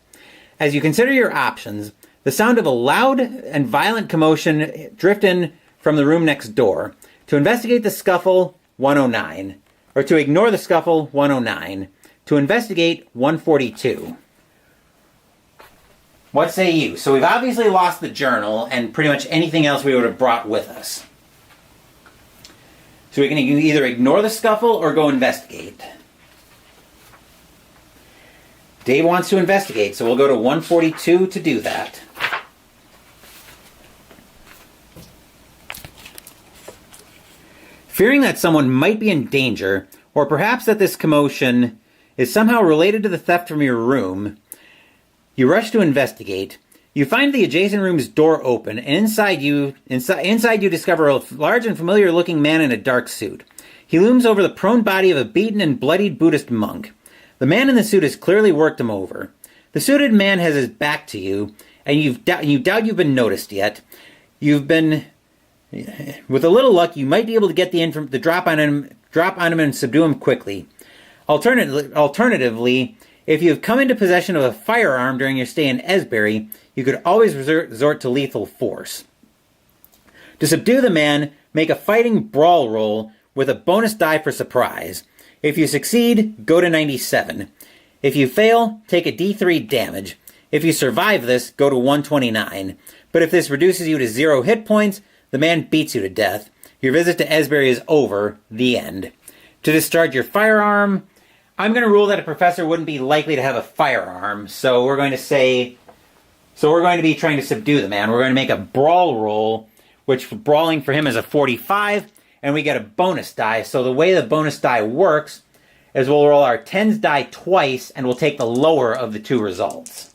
As you consider your options, the sound of a loud and violent commotion drift in from the room next door. To investigate the scuffle, 109. Or to ignore the scuffle, 109. To investigate, 142. What say you? So we've obviously lost the journal and pretty much anything else we would have brought with us. So we can either ignore the scuffle or go investigate. Dave wants to investigate, so we'll go to 142 to do that. Fearing that someone might be in danger, or perhaps that this commotion is somehow related to the theft from your room, you rush to investigate. You find the adjacent room's door open, and inside you discover a large and familiar-looking man in a dark suit. He looms over the prone body of a beaten and bloodied Buddhist monk. The man in the suit has clearly worked him over. The suited man has his back to you, and you doubt you've been noticed yet. You've been With a little luck, you might be able to get the drop on him and subdue him quickly. Alternatively, if you have come into possession of a firearm during your stay in Esbury, you could always resort to lethal force. To subdue the man, make a fighting brawl roll with a bonus die for surprise. If you succeed, go to 97. If you fail, take a D3 damage. If you survive this, go to 129. But if this reduces you to 0 hit points, the man beats you to death. Your visit to Esbury is over. The end. To discharge your firearm, I'm going to rule that a professor wouldn't be likely to have a firearm, so we're going to be trying to subdue the man. We're going to make a brawl roll, which brawling for him is a 45, and we get a bonus die. So the way the bonus die works is we'll roll our tens die twice, and we'll take the lower of the two results.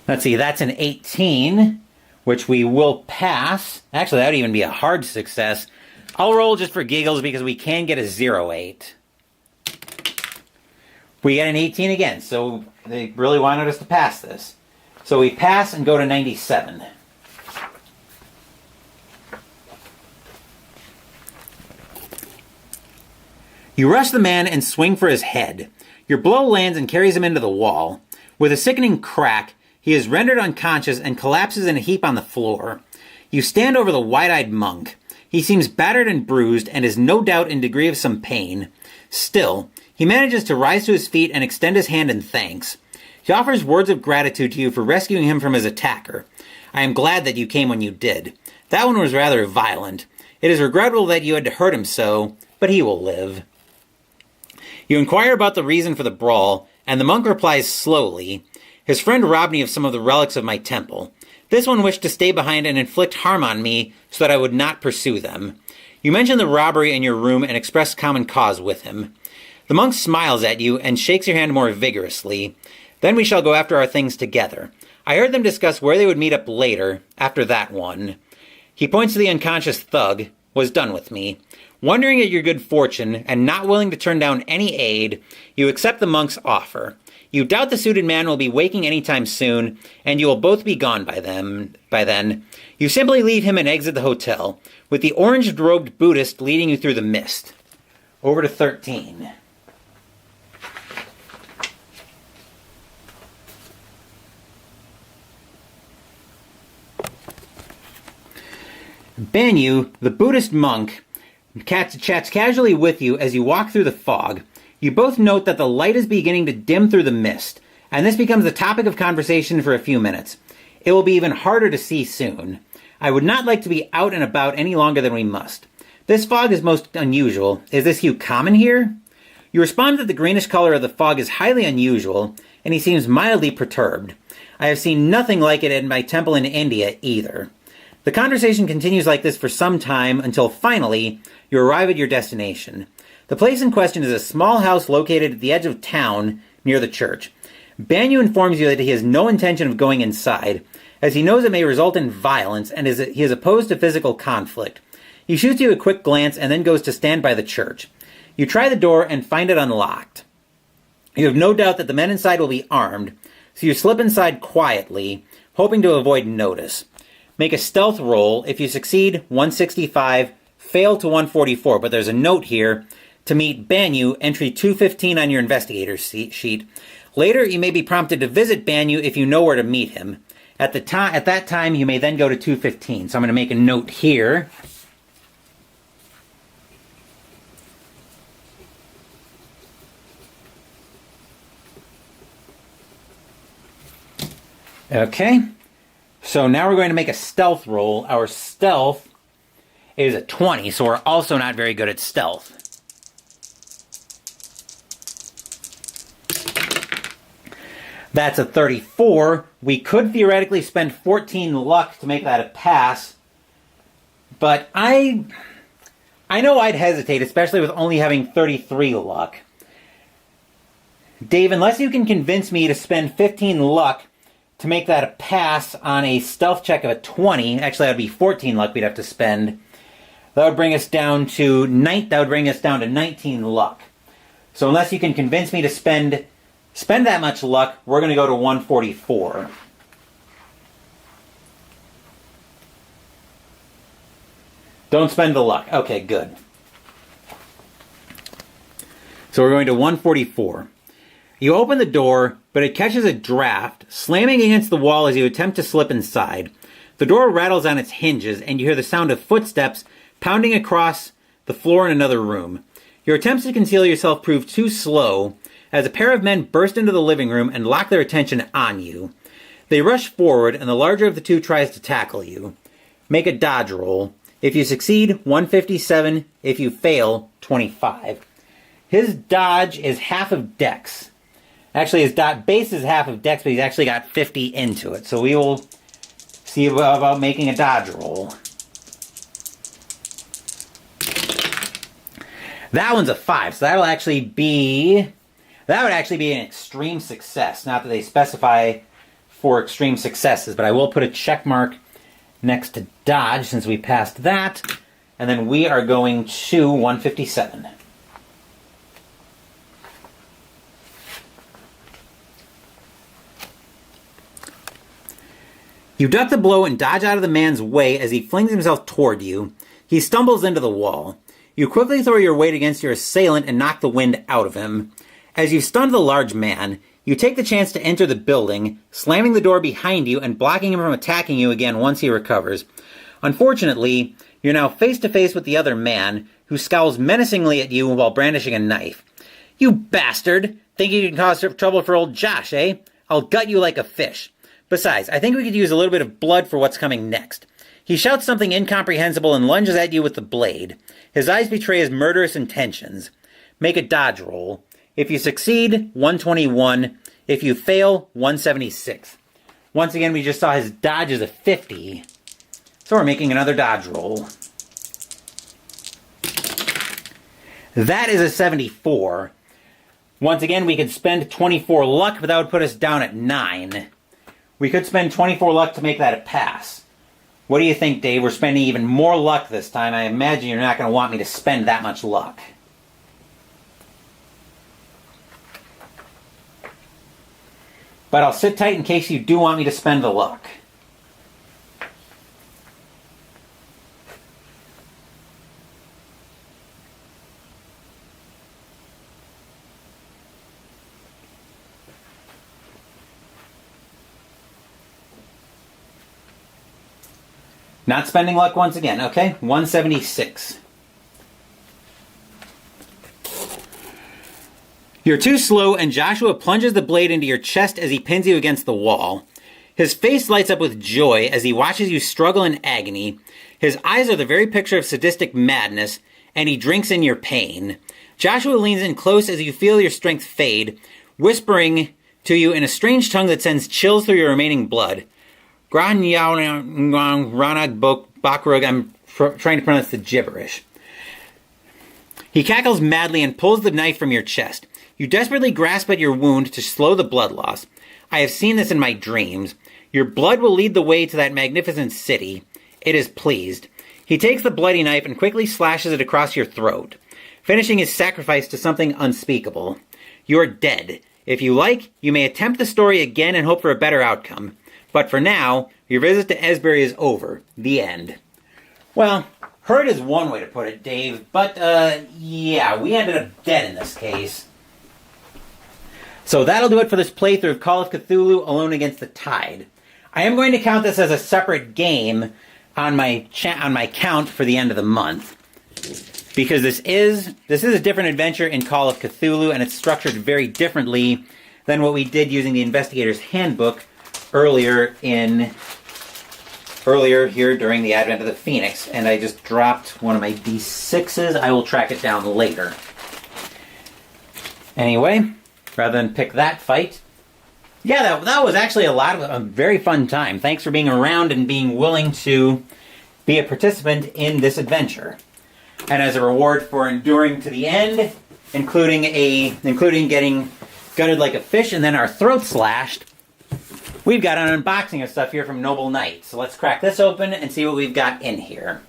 Let's see, that's an 18, which we will pass. Actually, that would even be a hard success. I'll roll just for giggles because we can get a 0-8. We get an 18 again, so they really wanted us to pass this. So we pass and go to 97. You rush the man and swing for his head. Your blow lands and carries him into the wall. With a sickening crack, he is rendered unconscious and collapses in a heap on the floor. You stand over the wide-eyed monk. He seems battered and bruised and is no doubt in degree of some pain. Still, he manages to rise to his feet and extend his hand in thanks. He offers words of gratitude to you for rescuing him from his attacker. I am glad that you came when you did. That one was rather violent. It is regrettable that you had to hurt him so, but he will live. You inquire about the reason for the brawl, and the monk replies slowly, His friend robbed me of some of the relics of my temple. This one wished to stay behind and inflict harm on me so that I would not pursue them. You mention the robbery in your room and express common cause with him. The monk smiles at you and shakes your hand more vigorously. Then we shall go after our things together. I heard them discuss where they would meet up later, after that one. He points to the unconscious thug, was done with me. Wondering at your good fortune, and not willing to turn down any aid, you accept the monk's offer. You doubt the suited man will be waking any time soon, and you will both be gone by then. You simply leave him and exit the hotel, with the orange-robed Buddhist leading you through the mist. Over to 13. Banyu, the Buddhist monk, chats casually with you as you walk through the fog. You both note that the light is beginning to dim through the mist, and this becomes the topic of conversation for a few minutes. It will be even harder to see soon. I would not like to be out and about any longer than we must. This fog is most unusual. Is this hue common here? You respond that the greenish color of the fog is highly unusual, and he seems mildly perturbed. I have seen nothing like it in my temple in India either. The conversation continues like this for some time until finally you arrive at your destination. The place in question is a small house located at the edge of town near the church. Banyu informs you that he has no intention of going inside, as he knows it may result in violence and he is opposed to physical conflict. He shoots you a quick glance and then goes to stand by the church. You try the door and find it unlocked. You have no doubt that the men inside will be armed, so you slip inside quietly, hoping to avoid notice. Make a stealth roll. If you succeed, 165, fail to 144, but there's a note here. To meet Banyu, entry 215 on your investigator's sheet. Later, you may be prompted to visit Banyu if you know where to meet him. At that time, you may then go to 215. So I'm going to make a note here. Okay. So now we're going to make a stealth roll. Our stealth is a 20, so we're also not very good at stealth. That's a 34. We could theoretically spend 14 luck to make that a pass. But I know I'd hesitate, especially with only having 33 luck. Dave, unless you can convince me to spend 15 luck to make that a pass on a stealth check of a 20, actually that would be 14 luck we'd have to spend. That would bring us down to 19 luck. So unless you can convince me to spend that much luck, we're going to go to 144. Don't spend the luck. Okay, good. So we're going to 144. You open the door, but it catches a draft, slamming against the wall as you attempt to slip inside. The door rattles on its hinges, and you hear the sound of footsteps pounding across the floor in another room. Your attempts to conceal yourself prove too slow, as a pair of men burst into the living room and lock their attention on you. They rush forward, and the larger of the two tries to tackle you. Make a dodge roll. If you succeed, 157. If you fail, 25. His dodge is half of Dex. Actually, his base is half of Dex, but he's actually got 50 into it. So we will see about making a dodge roll. That one's a 5, so that would actually be an extreme success. Not that they specify for extreme successes, but I will put a check mark next to dodge since we passed that. And then we are going to 157. You duck the blow and dodge out of the man's way as he flings himself toward you. He stumbles into the wall. You quickly throw your weight against your assailant and knock the wind out of him. As you stun the large man, you take the chance to enter the building, slamming the door behind you and blocking him from attacking you again once he recovers. Unfortunately, you're now face to face with the other man, who scowls menacingly at you while brandishing a knife. "You bastard! Think you can cause trouble for old Josh, eh? I'll gut you like a fish. Besides, I think we could use a little bit of blood for what's coming next." He shouts something incomprehensible and lunges at you with the blade. His eyes betray his murderous intentions. Make a dodge roll. If you succeed, 121. If you fail, 176. Once again, we just saw his dodge is a 50. So we're making another dodge roll. That is a 74. Once again, we could spend 24 luck, but that would put us down at 9. We could spend 24 luck to make that a pass. What do you think, Dave? We're spending even more luck this time. I imagine you're not going to want me to spend that much luck. But I'll sit tight in case you do want me to spend the luck. Not spending luck once again. Okay, 176. You're too slow, and Joshua plunges the blade into your chest as he pins you against the wall. His face lights up with joy as he watches you struggle in agony. His eyes are the very picture of sadistic madness, and he drinks in your pain. Joshua leans in close as you feel your strength fade, whispering to you in a strange tongue that sends chills through your remaining blood. I'm trying to pronounce the gibberish. He cackles madly and pulls the knife from your chest. You desperately grasp at your wound to slow the blood loss. I have seen this in my dreams. Your blood will lead the way to that magnificent city. It is pleased. He takes the bloody knife and quickly slashes it across your throat, finishing his sacrifice to something unspeakable. You're dead. If you like, you may attempt the story again and hope for a better outcome. But for now, your visit to Esbury is over. The end. Well, hurt is one way to put it, Dave, but, yeah, we ended up dead in this case. So that'll do it for this playthrough of Call of Cthulhu Alone Against the Tide. I am going to count this as a separate game on my count for the end of the month, because this is a different adventure in Call of Cthulhu, and it's structured very differently than what we did using the Investigator's Handbook earlier here during the Advent of the Phoenix, and I just dropped one of my D6s. I will track it down later. Anyway, rather than pick that fight, yeah, that was actually a very fun time. Thanks for being around and being willing to be a participant in this adventure. And as a reward for enduring to the end, including getting gutted like a fish and then our throats slashed, we've got an unboxing of stuff here from Noble Knight. So let's crack this open and see what we've got in here.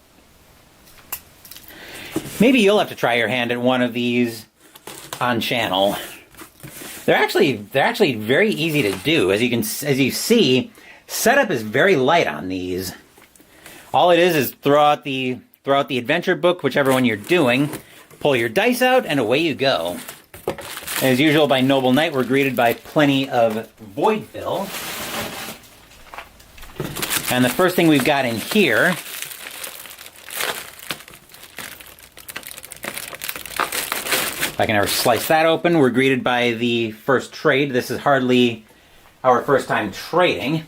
Maybe you'll have to try your hand at one of these on channel. They're actually very easy to do. As you see, setup is very light on these. All it is throw out the throughout the adventure book, whichever one you're doing. Pull your dice out, and away you go. As usual, by Noble Knight, we're greeted by plenty of void fill. And the first thing we've got in here, if I can ever slice that open, we're greeted by the first trade. This is hardly our first time trading.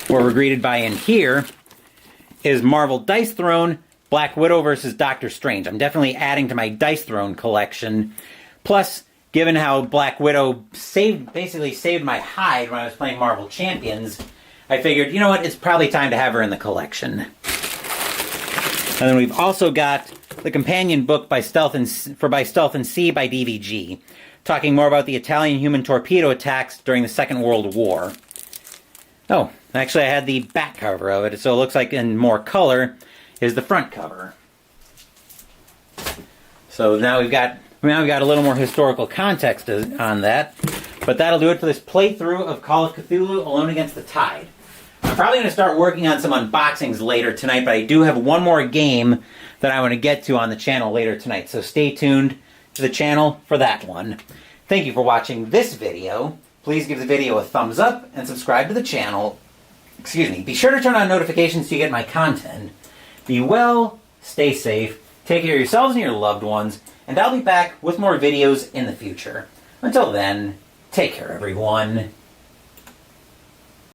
What we're greeted by in here is Marvel Dice Throne, Black Widow versus Doctor Strange. I'm definitely adding to my Dice Throne collection. Plus, given how Black Widow basically saved my hide when I was playing Marvel Champions, I figured, you know what, it's probably time to have her in the collection. And then we've also got the companion book by Stealth and Sea by DVG, talking more about the Italian human torpedo attacks during the Second World War. Oh, actually I had the back cover of it, so it looks like in more color is the front cover. So now we've got a little more historical context on that. But that'll do it for this playthrough of Call of Cthulhu Alone Against the Tide. I'm probably going to start working on some unboxings later tonight, but I do have one more game that I want to get to on the channel later tonight. So stay tuned to the channel for that one. Thank you for watching this video. Please give the video a thumbs up and subscribe to the channel. Be sure to turn on notifications so you get my content. Be well, stay safe, take care of yourselves and your loved ones, and I'll be back with more videos in the future. Until then, take care, everyone.